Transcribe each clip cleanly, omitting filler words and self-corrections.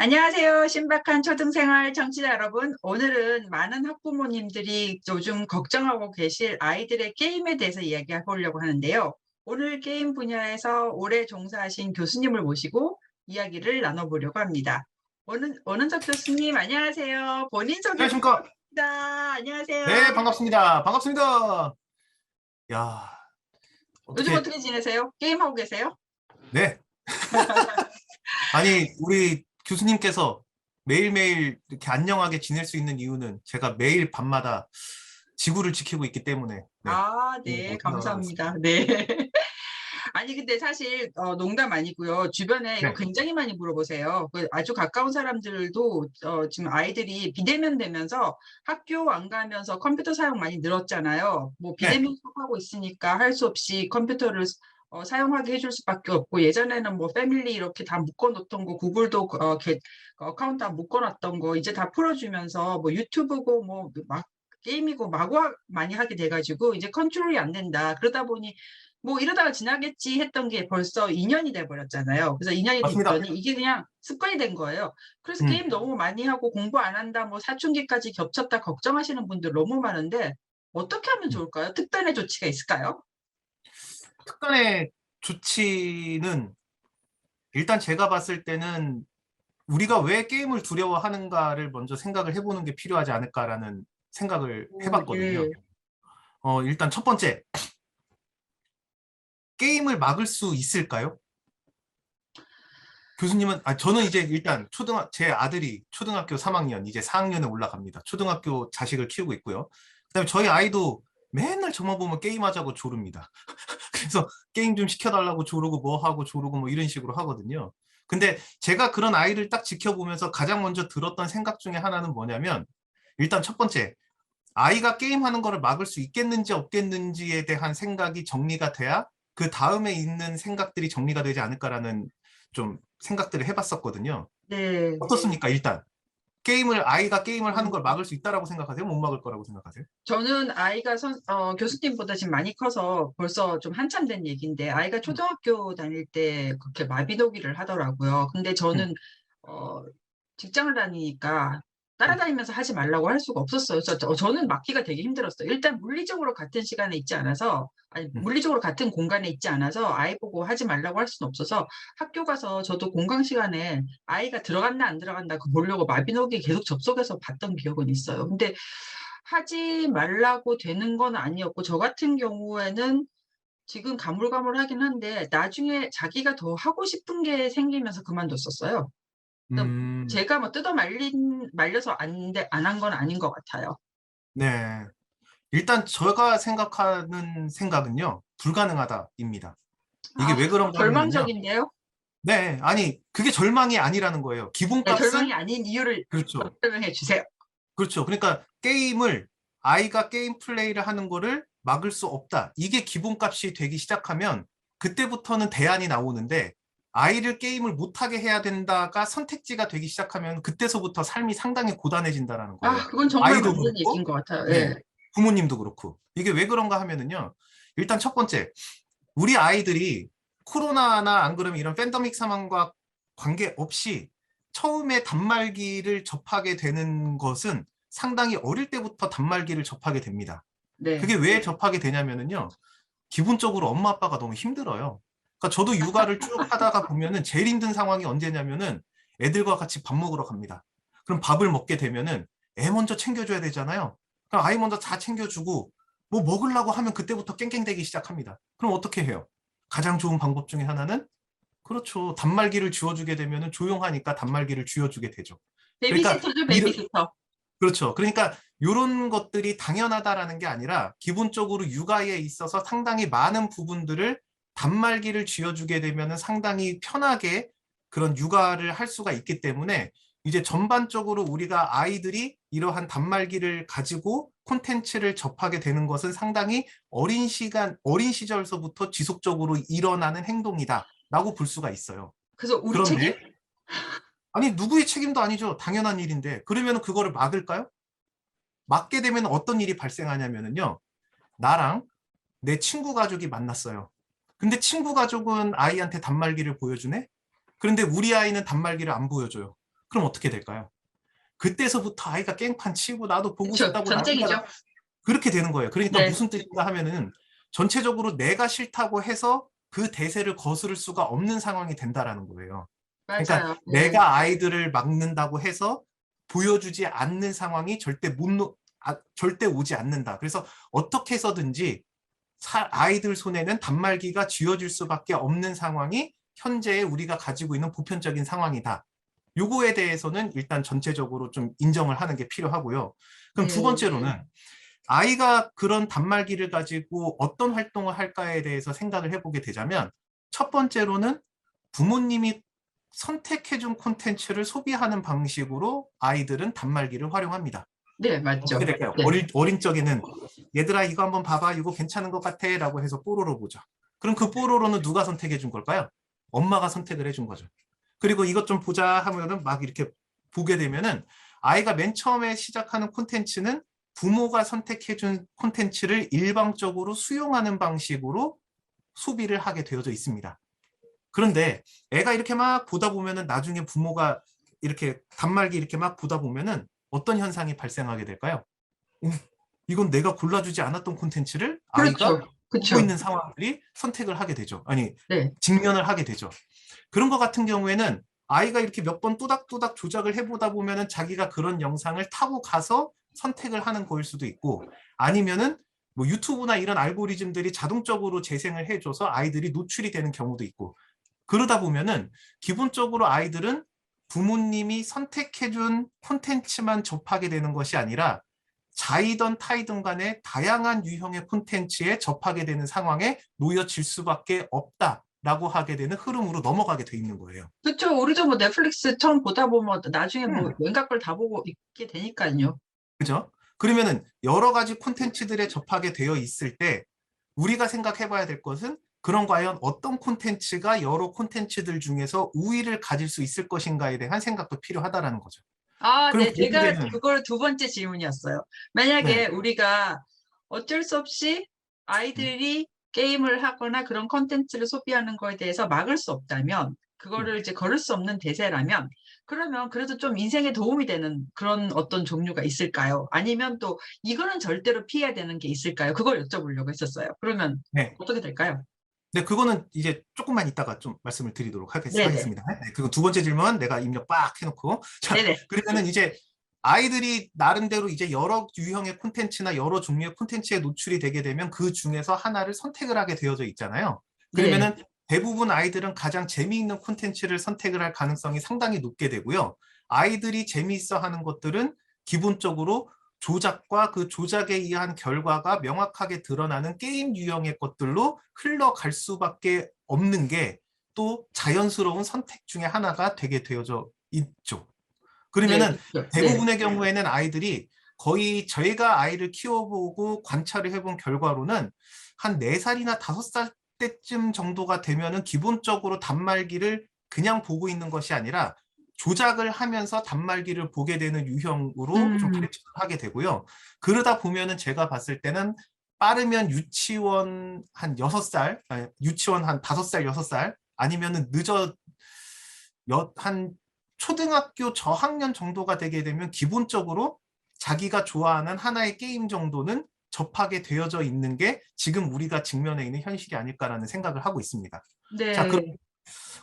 안녕하세요. 신박한 초등생활 청취자 여러분. 오늘은 많은 학부모님들이 요즘 걱정하고 계실 아이들의 게임에 대해서 이야기해 보려고 하는데요. 오늘 게임 분야에서 오래 종사하신 교수님을 모시고 이야기를 나눠보려고 합니다. 원은석 교수님, 안녕하세요. 본인 소개 안녕하십니까? 부탁드립니다. 안녕하세요. 네, 반갑습니다. 반갑습니다. 야, 요즘 어떻게, 어떻게 지내세요? 게임하고 계세요? 네. 아니, 우리 교수님께서 매일매일 이렇게 안녕하게 지낼 수 있는 이유는 제가 매일 밤마다 지구를 지키고 있기 때문에, 네. 아, 네. 이라고 생각을 하고 감사합니다. 있습니다. 네. 아니 근데 사실 농담 아니고요. 주변에 이거 네, 굉장히 많이 물어보세요. 아주 가까운 사람들도 지금 아이들이 비대면 되면서 학교 안 가면서 컴퓨터 사용 많이 늘었잖아요. 뭐 네, 비대면 수업하고 있으니까 할 수 없이 컴퓨터를 사용하게 해줄 수밖에 없고 예전에는 뭐 패밀리 이렇게 다 묶어놓던 거 구글도 어카운트 다 묶어놨던 거 이제 다 풀어주면서 뭐 유튜브고 뭐 막 게임이고 마구 많이 하게 돼가지고 이제 컨트롤이 안 된다. 그러다 보니 뭐 이러다가 지나겠지 했던 게 벌써 2년이 돼 버렸잖아요. 그래서 2년이 맞습니다. 됐더니 이게 그냥 습관이 된 거예요. 그래서 음, 게임 너무 많이 하고 공부 안 한다, 뭐 사춘기까지 겹쳤다 걱정하시는 분들 너무 많은데 어떻게 하면 음. 좋을까요? 특단의 조치가 있을까요? 특단의 조치는 일단 제가 봤을 때는 우리가 왜 게임을 두려워하는가를 먼저 생각을 해보는 게 필요하지 않을까라는 생각을 오, 해봤거든요. 예. 일단 첫 번째, 게임을 막을 수 있을까요? 교수님은, 저는 이제 일단 제 아들이 초등학교 3학년, 이제 4학년에 올라갑니다. 초등학교 자식을 키우고 있고요. 그다음에 저희 아이도 맨날 저만 보면 게임하자고 조릅니다. 그래서 게임 좀 시켜달라고 조르고 뭐 하고 조르고 뭐 이런 식으로 하거든요. 근데 제가 그런 아이를 딱 지켜보면서 가장 먼저 들었던 생각 중에 하나는 뭐냐면, 일단 첫 번째, 아이가 게임하는 거를 막을 수 있겠는지 없겠는지에 대한 생각이 정리가 돼야 그 다음에 있는 생각들이 정리가 되지 않을까라는 좀 생각들을 해봤었거든요. 네. 어떻습니까? 일단 아이가 게임을 하는 음, 걸 막을 수 있다라고 생각하세요? 못 막을 거라고 생각하세요? 저는 아이가 교수님보다 지금 많이 커서 벌써 좀 한참 된 얘기인데 아이가 음, 초등학교 다닐 때 그렇게 마비노기를 하더라고요. 근데 음, 저는 어, 직장을 다니니까 음, 따라다니면서 하지 말라고 할 수가 없었어요. 저는 막기가 되게 힘들었어요. 일단 물리적으로 같은 시간에 있지 않아서, 아니, 음, 물리적으로 같은 공간에 있지 않아서 아이 보고 하지 말라고 할 수는 없어서 학교 가서 저도 공강 시간에 아이가 들어갔나 안 들어갔나 그 보려고 마비노기 계속 접속해서 봤던 기억은 있어요. 근데 하지 말라고 되는 건 아니었고, 저 같은 경우에는 지금 가물가물하긴 한데, 나중에 자기가 더 하고 싶은 게 생기면서 그만뒀었어요. 그러니까 음, 제가 뭐 말려서 안 한 건 아닌 것 같아요. 네. 일단 제가 생각하는 생각은요, 불가능하다입니다. 이게 아, 왜 그런가 하면은요, 절망적인데요? 네, 아니, 그게 절망이 아니라는 거예요. 네, 절망이 기본값을, 아닌 이유를 그렇죠. 설명해 주세요. 그렇죠. 그러니까 아이가 게임 플레이를 하는 거를 막을 수 없다. 이게 기본값이 되기 시작하면 그때부터는 대안이 나오는데 아이를 게임을 못하게 해야 된다가 선택지가 되기 시작하면 그때서부터 삶이 상당히 고단해진다라는 아, 거예요. 그건 정말 아이도 맞는 얘기인 그렇고, 것 같아요. 예. 네, 부모님도 그렇고. 이게 왜 그런가 하면은요. 일단 첫 번째, 우리 아이들이 코로나나 안 그러면 이런 팬데믹 상황과 관계없이 처음에 단말기를 접하게 되는 것은 상당히 어릴 때부터 단말기를 접하게 됩니다. 그게 네. 왜 접하게 되냐면은요. 기본적으로 엄마 아빠가 너무 힘들어요. 그러니까 저도 육아를 쭉 하다가 보면은 제일 힘든 상황이 언제냐면은 애들과 같이 밥 먹으러 갑니다. 그럼 밥을 먹게 되면은 애 먼저 챙겨줘야 되잖아요. 그럼 아이 먼저 다 챙겨주고 뭐 먹으려고 하면 그때부터 깽깽대기 시작합니다. 그럼 어떻게 해요? 가장 좋은 방법 중에 하나는 그렇죠. 단말기를 쥐어주게 되면은 조용하니까 단말기를 쥐어주게 되죠. 그러니까 베이비시터죠, 이런 베이비시터. 그렇죠. 그러니까 이런 것들이 당연하다라는 게 아니라 기본적으로 육아에 있어서 상당히 많은 부분들을 단말기를 쥐어주게 되면 상당히 편하게 그런 육아를 할 수가 있기 때문에 이제 전반적으로 우리가 아이들이 이러한 단말기를 가지고 콘텐츠를 접하게 되는 것은 상당히 어린 시절서부터 지속적으로 일어나는 행동이다라고 볼 수가 있어요. 그래서 우리 책임? 그런데 아니 누구의 책임도 아니죠. 당연한 일인데 그러면 그거를 막을까요? 맞게 되면 어떤 일이 발생하냐면요. 나랑 내 친구 가족이 만났어요. 근데 친구 가족은 아이한테 단말기를 보여주네? 그런데 우리 아이는 단말기를 안 보여줘요. 그럼 어떻게 될까요? 그때서부터 아이가 깽판 치고 나도 보고 그쵸. 싶다고 전쟁이죠. 난리가 그렇게 되는 거예요. 그러니까 네, 무슨 뜻인가 하면은 전체적으로 내가 싫다고 해서 그 대세를 거스를 수가 없는 상황이 된다라는 거예요. 그러니까 맞아요. 네, 내가 아이들을 막는다고 해서 보여주지 않는 상황이 절대 오지 않는다. 그래서 어떻게 해서든지 아이들 손에는 단말기가 쥐어질 수밖에 없는 상황이 현재 우리가 가지고 있는 보편적인 상황이다. 요거에 대해서는 일단 전체적으로 좀 인정을 하는 게 필요하고요. 그럼 두 네, 번째로는 아이가 그런 단말기를 가지고 어떤 활동을 할까에 대해서 생각을 해보게 되자면 첫 번째로는 부모님이 선택해준 콘텐츠를 소비하는 방식으로 아이들은 단말기를 활용합니다. 네, 어떻게 맞죠. 될까요? 네, 어린 적에는 얘들아 이거 한번 봐봐 이거 괜찮은 것 같아 라고 해서 뽀로로 보죠. 그럼 그 뽀로로는 누가 선택해 준 걸까요? 엄마가 선택을 해준 거죠. 그리고 이것 좀 보자 하면은 막 이렇게 보게 되면은 아이가 맨 처음에 시작하는 콘텐츠는 부모가 선택해 준 콘텐츠를 일방적으로 수용하는 방식으로 소비를 하게 되어져 있습니다. 그런데 애가 이렇게 막 보다 보면은 나중에 부모가 이렇게 단말기 이렇게 막 보다 보면은 어떤 현상이 발생하게 될까요? 어, 이건 내가 골라주지 않았던 콘텐츠를 아이가 그렇죠. 보고 그렇죠. 있는 상황들이 선택을 하게 되죠. 아니, 네, 직면을 하게 되죠. 그런 것 같은 경우에는 아이가 이렇게 몇 번 또닥또닥 조작을 해보다 보면은 자기가 그런 영상을 타고 가서 선택을 하는 거일 수도 있고 아니면은 뭐 유튜브나 이런 알고리즘들이 자동적으로 재생을 해줘서 아이들이 노출이 되는 경우도 있고 그러다 보면은 기본적으로 아이들은 부모님이 선택해준 콘텐츠만 접하게 되는 것이 아니라 자이든 타이든 간에 다양한 유형의 콘텐츠에 접하게 되는 상황에 놓여질 수밖에 없다라고 하게 되는 흐름으로 넘어가게 돼 있는 거예요. 그렇죠. 우리도 뭐 넷플릭스 처음 보다 보면 나중에 뭐 음, 온갖 걸 다 보고 있게 되니까요. 그죠? 그러면은 여러 가지 콘텐츠들에 접하게 되어 있을 때 우리가 생각해 봐야 될 것은 그럼 과연 어떤 콘텐츠가 여러 콘텐츠들 중에서 우위를 가질 수 있을 것인가에 대한 생각도 필요하다라는 거죠. 아, 그럼 네. 제가 결국에는 그걸 두 번째 질문이었어요. 네. 만약에 우리가 어쩔 수 없이 음, 아이들이 게임을 하거나 그런 컨텐츠를 소비하는 거에 대해서 막을 수 없다면, 음. 그거를 이제 걸을 수 없는 대세라면, 그러면 그래도 좀 인생에 도움이 되는 그런 어떤 종류가 있을까요? 아니면 또 이거는 절대로 피해야 되는 게 있을까요? 그걸 여쭤보려고 했었어요. 그러면 네. 어떻게 될까요? 네, 그거는 이제 조금만 이따가 좀 말씀을 드리도록 네네. 하겠습니다. 네, 그리고 두 번째 질문 내가 입력 빡 해놓고 자, 네네. 그러면은 이제 아이들이 나름대로 이제 여러 유형의 콘텐츠나 여러 종류의 콘텐츠에 노출이 되게 되면 그 중에서 하나를 선택을 하게 되어져 있잖아요. 네. 그러면은 대부분 아이들은 가장 재미있는 콘텐츠를 선택을 할 가능성이 상당히 높게 되고요. 아이들이 재미있어 하는 것들은 기본적으로 조작과 그 조작에 의한 결과가 명확하게 드러나는 게임 유형의 것들로 흘러갈 수밖에 없는 게 또 자연스러운 선택 중에 하나가 되게 되어져 있죠. 네. 그러면은 그렇죠. 네. 대부분의 경우에는 아이들이 거의 저희가 아이를 키워보고 관찰을 해본 결과로는 한 4살이나 5살 때쯤 정도가 되면은 기본적으로 단말기를 그냥 보고 있는 것이 아니라 조작을 하면서 단말기를 보게 되는 유형으로 좀 음, 발전을 하게 되고요. 그러다 보면은 제가 봤을 때는 빠르면 유치원 한 6살, 아니, 유치원 한 5살, 6살 아니면은 한 초등학교 저학년 정도가 되게 되면 기본적으로 자기가 좋아하는 하나의 게임 정도는 접하게 되어져 있는 게 지금 우리가 직면해 있는 현실이 아닐까라는 생각을 하고 있습니다. 자, 네.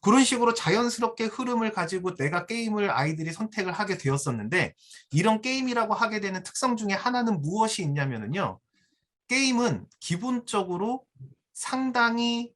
그런 식으로 자연스럽게 흐름을 가지고 내가 게임을 아이들이 선택을 하게 되었었는데 이런 게임이라고 하게 되는 특성 중에 하나는 무엇이 있냐면요. 게임은 기본적으로 상당히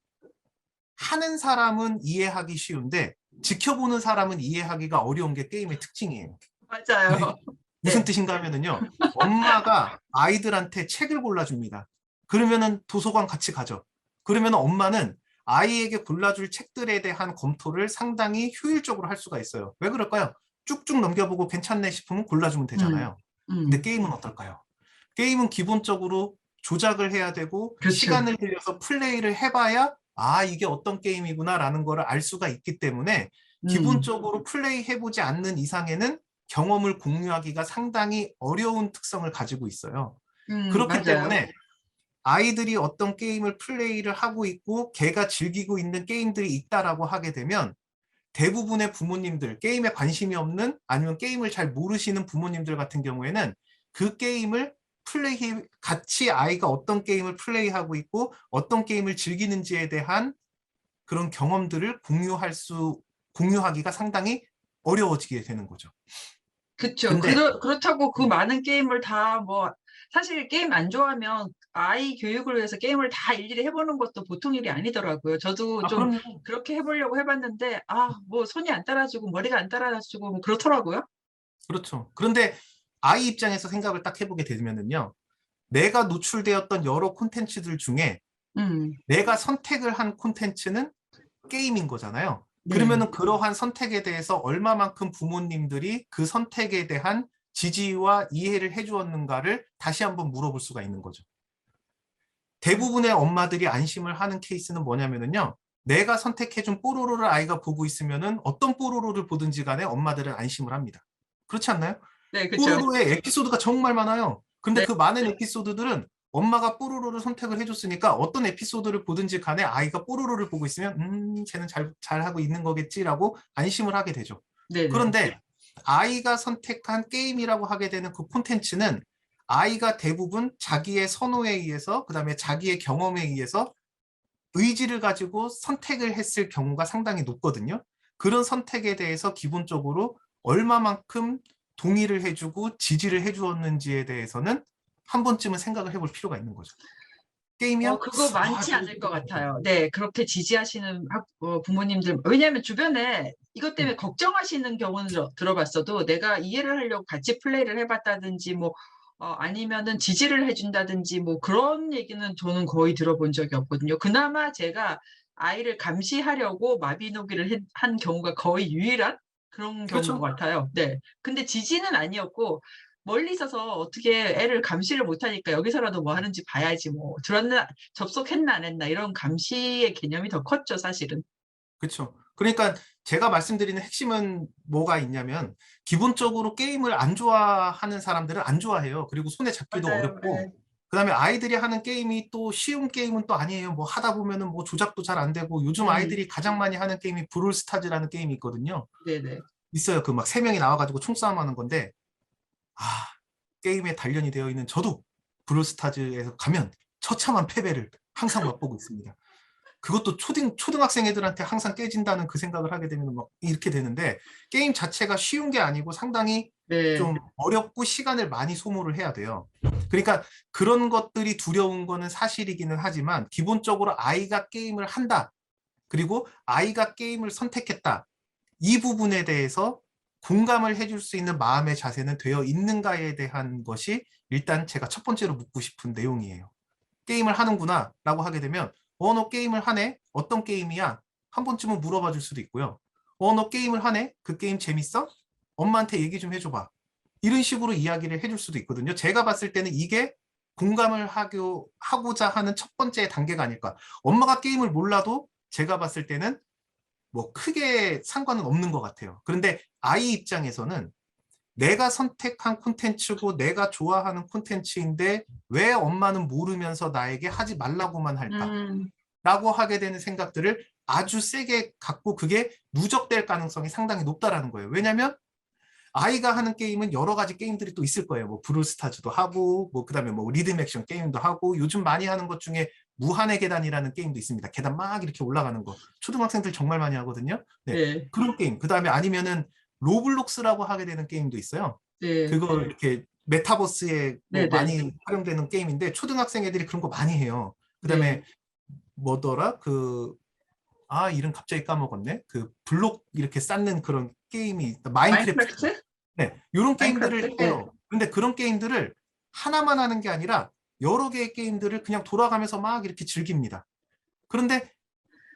하는 사람은 이해하기 쉬운데 지켜보는 사람은 이해하기가 어려운 게 게임의 특징이에요. 맞아요. 무슨 네. 뜻인가 하면은요. 엄마가 아이들한테 책을 골라줍니다. 그러면은 도서관 같이 가죠. 그러면 엄마는 아이에게 골라줄 책들에 대한 검토를 상당히 효율적으로 할 수가 있어요. 왜 그럴까요? 쭉쭉 넘겨보고 괜찮네 싶으면 골라주면 음, 되잖아요. 근데 음. 게임은 어떨까요? 게임은 기본적으로 조작을 해야 되고 그렇죠. 시간을 들여서 플레이를 해봐야 아 이게 어떤 게임이구나라는 걸 알 수가 있기 때문에 음, 기본적으로 플레이 해보지 않는 이상에는 경험을 공유하기가 상당히 어려운 특성을 가지고 있어요. 그렇기 맞아요. 때문에 아이들이 어떤 게임을 플레이를 하고 있고 걔가 즐기고 있는 게임들이 있다라고 하게 되면 대부분의 부모님들, 게임에 관심이 없는 아니면 게임을 잘 모르시는 부모님들 같은 경우에는 그 게임을 같이 아이가 어떤 게임을 플레이하고 있고 어떤 게임을 즐기는지에 대한 그런 경험들을 공유하기가 상당히 어려워지게 되는 거죠. 그쵸. 근데 그렇다고 그 많은 게임을 다 뭐, 사실 게임 안 좋아하면 아이 교육을 위해서 게임을 다 일일이 해보는 것도 보통 일이 아니더라고요. 저도 좀 그럼요. 그렇게 해보려고 해봤는데, 뭐 손이 안 따라주고 머리가 안 따라주고 뭐 그렇더라고요. 그렇죠. 그런데 아이 입장에서 생각을 딱 해보게 되면은요. 내가 노출되었던 여러 콘텐츠들 중에 음, 내가 선택을 한 콘텐츠는 게임인 거잖아요. 네. 그러면은 그러한 선택에 대해서 얼마만큼 부모님들이 그 선택에 대한 지지와 이해를 해주었는가를 다시 한번 물어볼 수가 있는 거죠. 대부분의 엄마들이 안심을 하는 케이스는 뭐냐면요. 내가 선택해준 뽀로로를 아이가 보고 있으면은 어떤 뽀로로를 보든지 간에 엄마들은 안심을 합니다. 그렇지 않나요? 네, 그쵸. 뽀로로의 에피소드가 정말 많아요. 근데 네, 그 많은 에피소드들은 엄마가 뽀로로를 선택을 해줬으니까 어떤 에피소드를 보든지 간에 아이가 뽀로로를 보고 있으면 쟤는 잘하고 있는 거겠지라고 안심을 하게 되죠. 네네. 그런데 아이가 선택한 게임이라고 하게 되는 그 콘텐츠는 아이가 대부분 자기의 선호에 의해서 그다음에 자기의 경험에 의해서 의지를 가지고 선택을 했을 경우가 상당히 높거든요. 그런 선택에 대해서 기본적으로 얼마만큼 동의를 해주고 지지를 해주었는지에 대해서는 한 번쯤은 생각을 해볼 필요가 있는 거죠. 게임이야? 그거 많지 않을 것 같아요. 네, 그렇게 지지하시는 부모님들. 왜냐하면 주변에 이것 때문에 걱정하시는 경우는 들어봤어도 내가 이해를 하려고 같이 플레이를 해봤다든지 뭐, 아니면은 지지를 해준다든지 뭐 그런 얘기는 저는 거의 들어본 적이 없거든요. 그나마 제가 아이를 감시하려고 마비노기를 한 경우가 거의 유일한 그런 경우인 것 그렇죠. 같아요. 네. 근데 지지는 아니었고, 멀리 있어서 어떻게 애를 감시를 못하니까 여기서라도 뭐 하는지 봐야지 뭐 접속했나 안 했나 이런 감시의 개념이 더 컸죠, 사실은. 그렇죠. 그러니까 제가 말씀드리는 핵심은 뭐가 있냐면 기본적으로 게임을 안 좋아하는 사람들은 안 좋아해요. 그리고 손에 잡기도 맞아요. 어렵고 네. 그다음에 아이들이 하는 게임이 또 쉬운 게임은 또 아니에요. 뭐 하다 보면은 뭐 조작도 잘 안 되고 요즘 아이들이 가장 많이 하는 게임이 브롤스타즈라는 게임이 있거든요. 네네. 있어요. 그 막 세 명이 나와가지고 총싸움 하는 건데 아 게임에 단련이 되어 있는 저도 브롤스타즈에서 가면 처참한 패배를 항상 맛보고 있습니다. 그것도 초등학생 애들한테 항상 깨진다는 그 생각을 하게 되면 막 이렇게 되는데 게임 자체가 쉬운 게 아니고 상당히 네. 좀 어렵고 시간을 많이 소모를 해야 돼요. 그러니까 그런 것들이 두려운 거는 사실이기는 하지만 기본적으로 아이가 게임을 한다. 그리고 아이가 게임을 선택했다. 이 부분에 대해서 공감을 해줄 수 있는 마음의 자세는 되어 있는가에 대한 것이 일단 제가 첫 번째로 묻고 싶은 내용이에요. 게임을 하는구나 라고 하게 되면 너 게임을 하네? 어떤 게임이야? 한 번쯤은 물어봐 줄 수도 있고요. 너 게임을 하네? 그 게임 재밌어? 엄마한테 얘기 좀 해줘봐. 이런 식으로 이야기를 해줄 수도 있거든요. 제가 봤을 때는 이게 공감을 하고자 하는 첫 번째 단계가 아닐까. 엄마가 게임을 몰라도 제가 봤을 때는 뭐 크게 상관은 없는 것 같아요. 그런데 아이 입장에서는 내가 선택한 콘텐츠고 내가 좋아하는 콘텐츠인데 왜 엄마는 모르면서 나에게 하지 말라고만 할까? 음, 라고 하게 되는 생각들을 아주 세게 갖고 그게 누적될 가능성이 상당히 높다라는 거예요. 왜냐하면 아이가 하는 게임은 여러 가지 게임들이 또 있을 거예요. 뭐 브롤스타즈도 하고 뭐 그다음에 뭐 리듬 액션 게임도 하고 요즘 많이 하는 것 중에 무한의 계단이라는 게임도 있습니다. 계단 막 이렇게 올라가는 거. 초등학생들 정말 많이 하거든요. 네. 네. 그런 게임. 그다음에 아니면은 로블록스라고 하게 되는 게임도 있어요. 네. 그거 이렇게 메타버스에 뭐 네네. 많이 활용되는 게임인데 초등학생 애들이 그런 거 많이 해요. 네. 그다음에 뭐더라? 이름 갑자기 까먹었네. 그 블록 이렇게 쌓는 그런 게임이 마인크래프트. 마인크래프트? 네, 이런 마인크래프트? 게임들을 네. 해요. 근데 그런 게임들을 하나만 하는 게 아니라 여러 개의 게임들을 그냥 돌아가면서 막 이렇게 즐깁니다. 그런데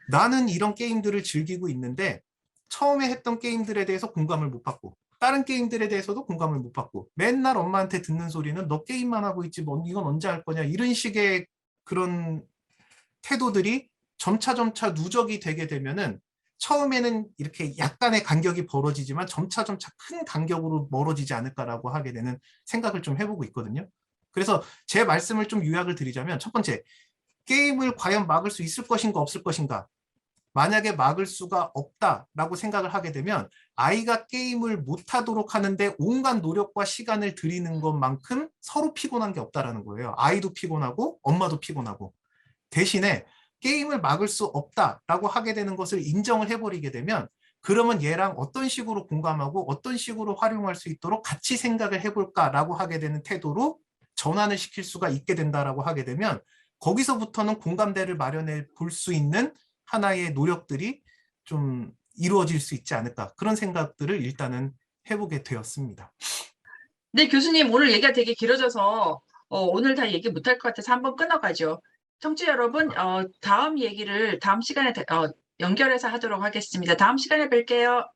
나는 이런 게임들을 즐기고 있는데 처음에 했던 게임들에 대해서 공감을 못 받고 다른 게임들에 대해서도 공감을 못 받고 맨날 엄마한테 듣는 소리는 너 게임만 하고 있지 뭐 이건 언제 할 거냐 이런 식의 그런 태도들이 점차 누적이 되게 되면은 처음에는 이렇게 약간의 간격이 벌어지지만 점차 큰 간격으로 멀어지지 않을까라고 하게 되는 생각을 좀 해보고 있거든요. 그래서 제 말씀을 좀 요약을 드리자면 첫 번째, 게임을 과연 막을 수 있을 것인가 없을 것인가. 만약에 막을 수가 없다라고 생각을 하게 되면 아이가 게임을 못하도록 하는데 온갖 노력과 시간을 들이는 것만큼 서로 피곤한 게 없다라는 거예요. 아이도 피곤하고 엄마도 피곤하고. 대신에 게임을 막을 수 없다라고 하게 되는 것을 인정을 해버리게 되면 그러면 얘랑 어떤 식으로 공감하고 어떤 식으로 활용할 수 있도록 같이 생각을 해볼까라고 하게 되는 태도로 전환을 시킬 수가 있게 된다라고 하게 되면 거기서부터는 공감대를 마련해 볼 수 있는 하나의 노력들이 좀 이루어질 수 있지 않을까 그런 생각들을 일단은 해보게 되었습니다. 네, 교수님 오늘 얘기가 되게 길어져서 오늘 다 얘기 못할 것 같아서 한번 끊어가죠. 청취자 여러분, 다음 얘기를 다음 시간에 연결해서 하도록 하겠습니다. 다음 시간에 뵐게요.